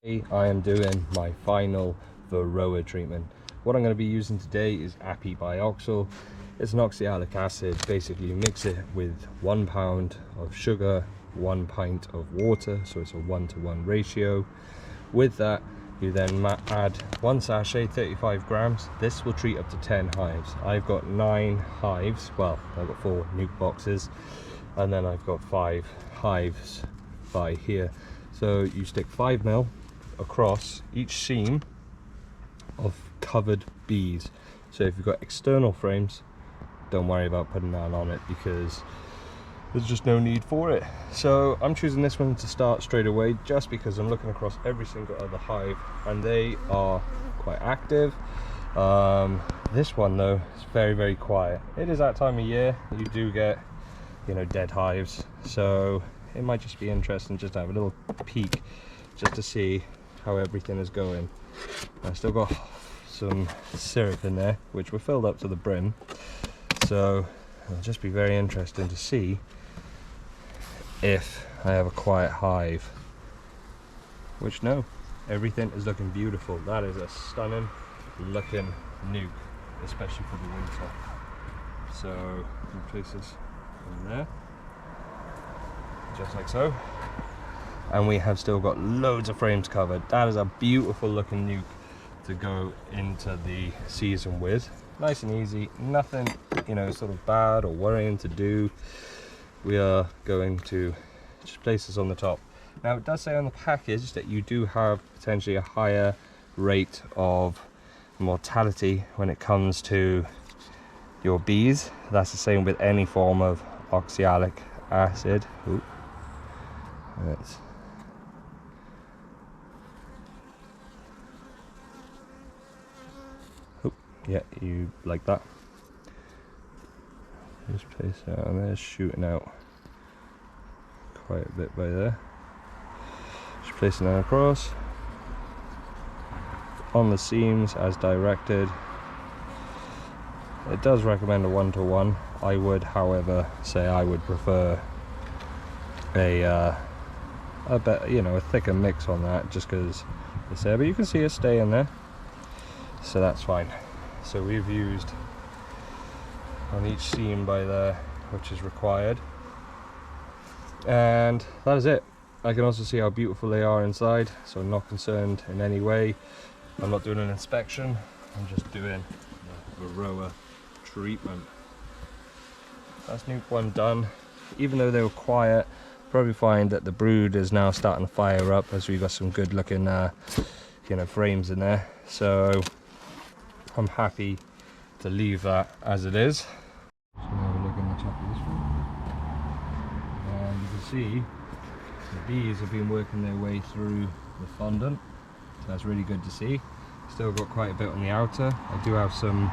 I am doing my final Varroa treatment. What I'm going to be using today is apibioxyl. It's an oxalic acid. Basically you mix it with 1 pound of sugar, 1 pint of water, so it's a 1-to-1 ratio. With that you then add 1 sachet, 35 grams. This will treat up to 10 hives. I've got 9 hives, well I've got 4 nuke boxes, and then I've got 5 hives by here. So you stick 5 ml across each seam of covered bees. So if you've got external frames, don't worry about putting that on it because there's just no need for it. So I'm choosing this one to start straight away just because I'm looking across every single other hive and they are quite active. This one though is very quiet. It is that time of year you do get, you know, dead hives, so it might just be interesting just to have a little peek just to see how everything is going. I still got some syrup in there which were filled up to the brim, so it'll just be very interesting to see if I have a quiet hive, which no, everything is looking beautiful. That is a stunning looking nuke, especially for the winter. So you place this in there just like so, and we have still got loads of frames covered. That is a beautiful looking nuke to go into the season with. Nice and easy, nothing, you know, sort of bad or worrying to do. We are going to just place this on the top. Now it does say on the package that you do have potentially a higher rate of mortality when it comes to your bees. That's the same with any form of oxalic acid. Ooh. Let's yeah, you like that. Just place that on there, shooting out quite a bit by there. Just placing that across on the seams as directed. It does recommend a 1-to-1. I would, however, say I would prefer a bit, you know, a thicker mix on that, just because it's there. But you can see it stay in there, so that's fine. So we've used on each seam by there, which is required, and that is it. I can also see how beautiful they are inside, so I'm not concerned in any way. I'm not doing an inspection, I'm just doing the Varroa treatment. That's nuke 1 done. Even though they were quiet, probably find that the brood is now starting to fire up as we've got some good looking you know, frames in there. So I'm happy to leave that as it is. So now we look in the top of this one, and you can see the bees have been working their way through the fondant, so that's really good to see. Still got quite a bit on the outer. I do have some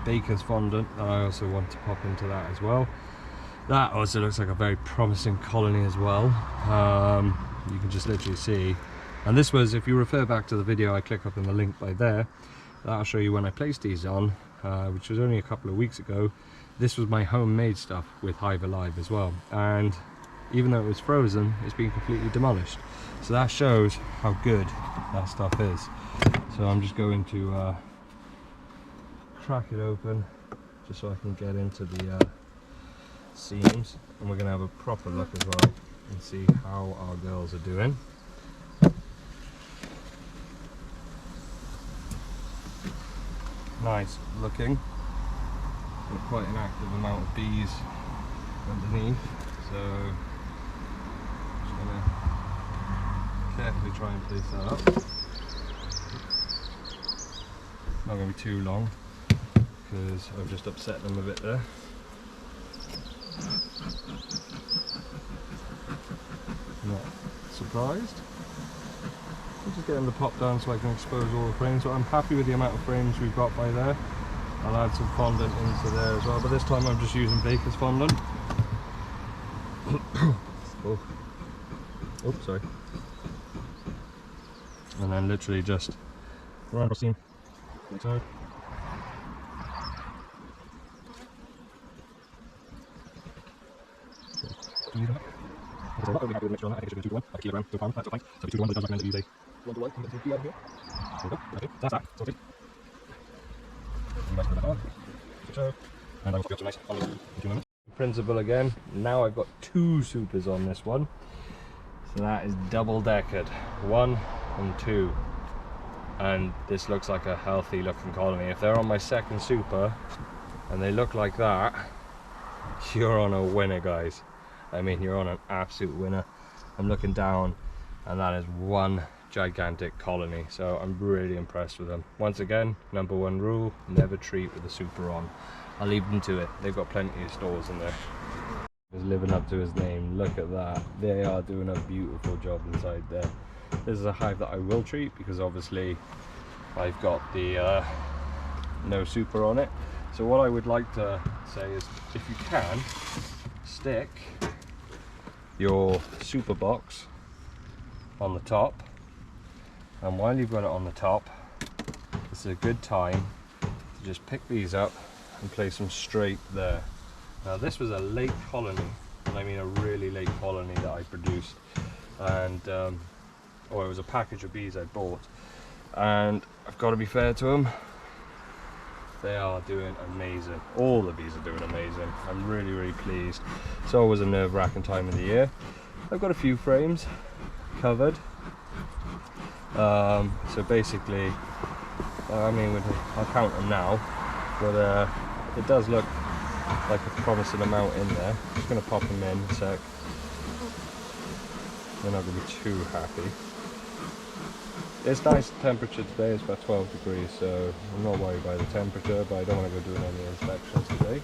baker's fondant that I also want to pop into that as well. That also looks like a very promising colony as well. You can just literally see, and this was, if you refer back to the video I click up in the link by there, that'll show you when I placed these on, which was only a couple of weeks ago. This was my homemade stuff with Hive Alive as well, and even though it was frozen, it's been completely demolished. So that shows how good that stuff is. So I'm just going to crack it open just so I can get into the seams, and we're going to have a proper look as well and see how our girls are doing. Nice looking, and quite an active amount of bees underneath, so just going to carefully try and place that up. Not going to be too long because I've just upset them a bit there. Not surprised. I'll just get them to pop down so I can expose all the frames. So I'm happy with the amount of frames we've got by there. I'll add some fondant into there as well, but this time I'm just using baker's fondant. Oh. Oh, sorry. And then literally just run across the seam like so. I'm really happy with the mixture on that. I think it should be 2 to 1, like a kilogram to a pound, that's a pint. So 2 to 1, but it does recommend that you use 1 to 1, and the 2 out of here. There we go. Okay, that's that. Sorted. Nice back on. So, and I will be up to nice on in 2 minutes. Principle again. Now I've got 2 supers on this one. So that is double deckered. 1 and 2. And this looks like a healthy looking colony. If they're on my second super and they look like that, you're on a winner, guys. I mean, you're on an absolute winner. I'm looking down and that is one gigantic colony, so I'm really impressed with them. Once again, number 1 rule, never treat with a super on. I'll leave them to it. They've got plenty of stores in there. He's living up to his name. Look at that. They are doing a beautiful job inside there. This is a hive that I will treat because obviously I've got the no super on it. So what I would like to say is, if you can, stick your super box on the top, and while you've got it on the top, this is a good time to just pick these up and place them straight there. Now this was a late colony, and I mean a really late colony that I produced, and or it was a package of bees I bought, and I've got to be fair to them, they are doing amazing. All the bees are doing amazing. I'm really pleased. It's always a nerve-wracking time of the year. I've got a few frames covered, so basically I mean I'll count them now, but it does look like a promising amount in there. I'm just going to pop them in a sec. They're not going to be too happy. It's nice temperature today, it's about 12 degrees, so I'm not worried by the temperature, but I don't want to go doing any inspections today.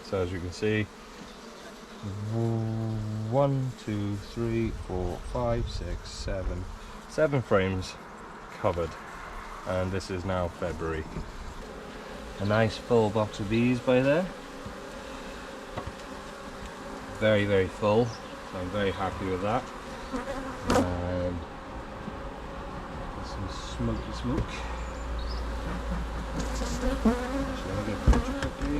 So as you can see, 1, 2, 3, 4, 5, 6, 7, 7 frames covered, and this is now February. A nice full box of bees by there. Very full, so I'm very happy with that. And some smoky smoke. Actually, let me get a picture quickly.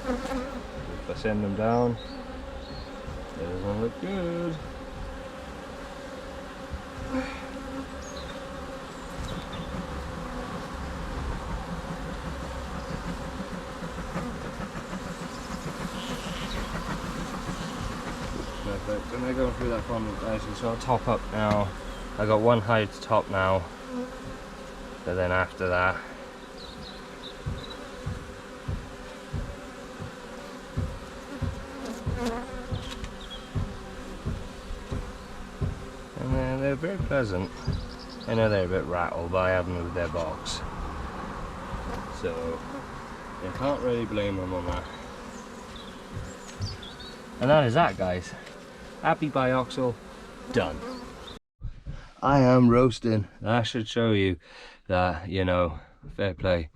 If I send them down, it doesn't look good. Perfect, and they're going through that fondant nicely, so I'll top up now. I got 1 hive to top now, but then after that, and they're very pleasant. I know they're a bit rattled, but I have moved their box, so you can't really blame them on that. And that is that, guys. Happy bioxyl done. I am roasting. That should show you that, you know, fair play.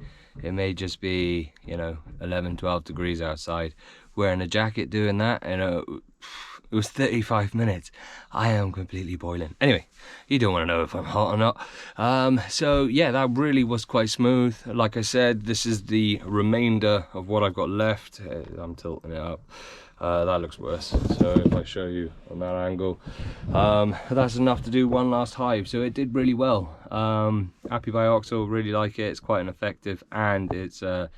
It may just be, you know, 11, 12 degrees outside. Wearing a jacket doing that, you know, it was 35 minutes. I am completely boiling. Anyway, you don't want to know if I'm hot or not. So yeah, that really was quite smooth. Like I said, this is the remainder of what I've got left. I'm tilting it up. That looks worse, so if I show you on that angle, that's enough to do 1 last hive, so it did really well. Happy bioxyl, really like it. It's quite an effective, and it's not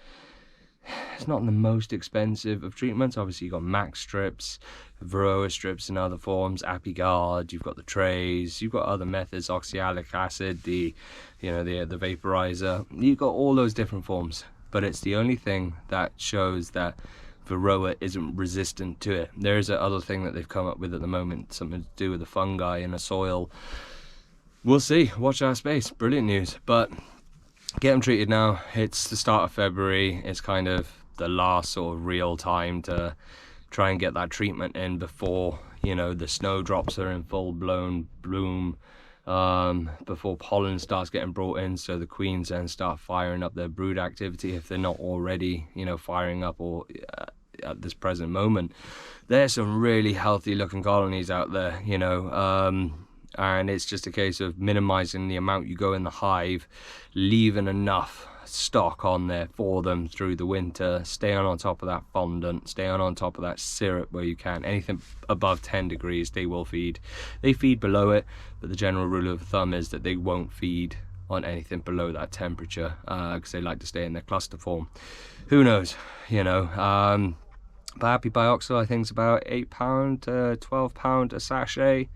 the most expensive of treatments. Obviously you've got max strips, Varroa strips in other forms, Guard, you've got the trays, you've got other methods, oxalic acid, the vaporizer, you've got all those different forms, but it's the only thing that shows that Varroa isn't resistant to it. There is another thing that they've come up with at the moment, something to do with the fungi in the soil. We'll see, watch our space. Brilliant news. But get them treated now. It's the start of February. It's kind of the last sort of real time to try and get that treatment in before, you know, the snowdrops are in full blown bloom, before pollen starts getting brought in, so the queens then start firing up their brood activity if they're not already, you know, firing up or at this present moment. There's some really healthy looking colonies out there, you know, and it's just a case of minimizing the amount you go in the hive, leaving enough stock on there for them through the winter, staying on top of that fondant, staying on top of that syrup where you can. Anything above 10 degrees they will feed. They feed below it, but the general rule of thumb is that they won't feed on anything below that temperature, because they like to stay in their cluster form. Who knows, you know. But Happy Bioxyl, I think, is about £8 to £12 a sachet.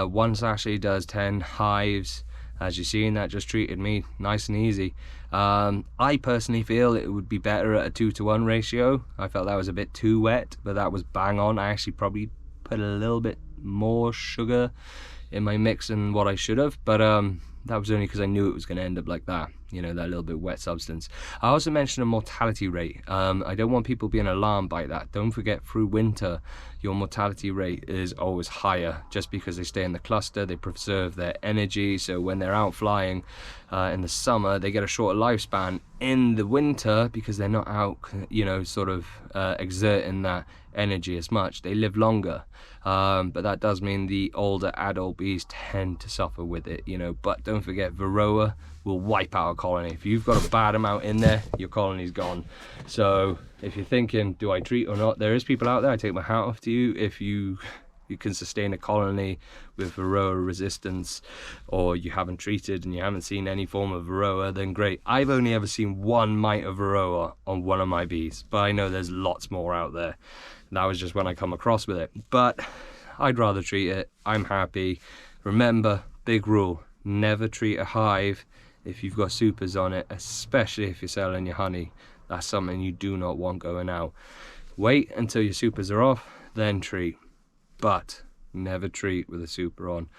One sachet does 10 hives. As you've seen, that just treated me nice and easy. I personally feel it would be better at a 2-to-1 ratio. I felt that was a bit too wet, but that was bang on. I actually probably put a little bit more sugar in my mix than what I should have, but that was only because I knew it was going to end up like that, you know, that little bit wet substance. I also mentioned a mortality rate. I don't want people being alarmed by that. Don't forget, through winter, your mortality rate is always higher, just because they stay in the cluster, they preserve their energy. So when they're out flying in the summer, they get a shorter lifespan. In the winter, because they're not out, you know, sort of exerting that energy as much, they live longer. But that does mean the older adult bees tend to suffer with it, you know. But don't forget, Varroa will wipe out a colony. If you've got a bad amount in there, your colony's gone. So if you're thinking, do I treat or not, there is people out there, I take my hat off to you. If you can sustain a colony with Varroa resistance, or you haven't treated and you haven't seen any form of Varroa, then great. I've only ever seen one mite of Varroa on one of my bees, but I know there's lots more out there. That was just when I come across with it, but I'd rather treat it. I'm happy. Remember, big rule, never treat a hive if you've got supers on it, especially if you're selling your honey. That's something you do not want going out. Wait until your supers are off, then treat, but never treat with a super on.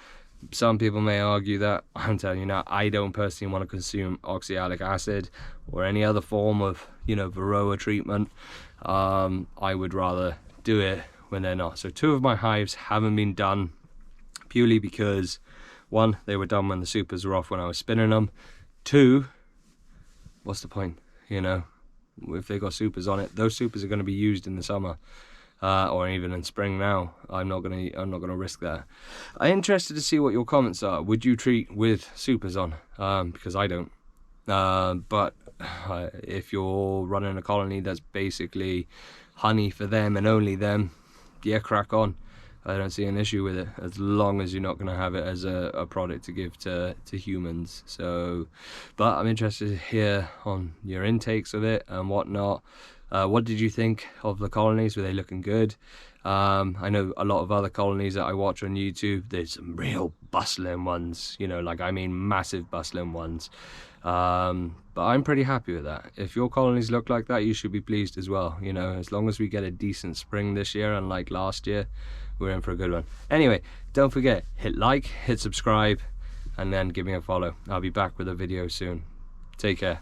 Some people may argue that. I'm telling you now, I don't personally want to consume oxalic acid or any other form of, you know, Varroa treatment. I would rather do it when they're not. So 2 of my hives haven't been done, purely because 1, they were done when the supers were off when I was spinning them. 2, what's the point, you know? If they got supers on it, those supers are going to be used in the summer, or even in spring now. I'm not gonna risk that. I'm interested to see what your comments are. Would you treat with supers on? Because I don't. But if you're running a colony that's basically honey for them and only them, yeah, crack on. I don't see an issue with it, as long as you're not going to have it as a product to give to humans. So, but I'm interested to hear on your intakes of it and whatnot. What did you think of the colonies? Were they looking good? I know a lot of other colonies that I watch on YouTube, there's some real bustling ones, you know, like, I mean massive bustling ones. But I'm pretty happy with that. If your colonies look like that, you should be pleased as well. You know, as long as we get a decent spring this year, unlike last year, we're in for a good one. Anyway, don't forget, hit like, hit subscribe, and then give me a follow. I'll be back with a video soon. Take care.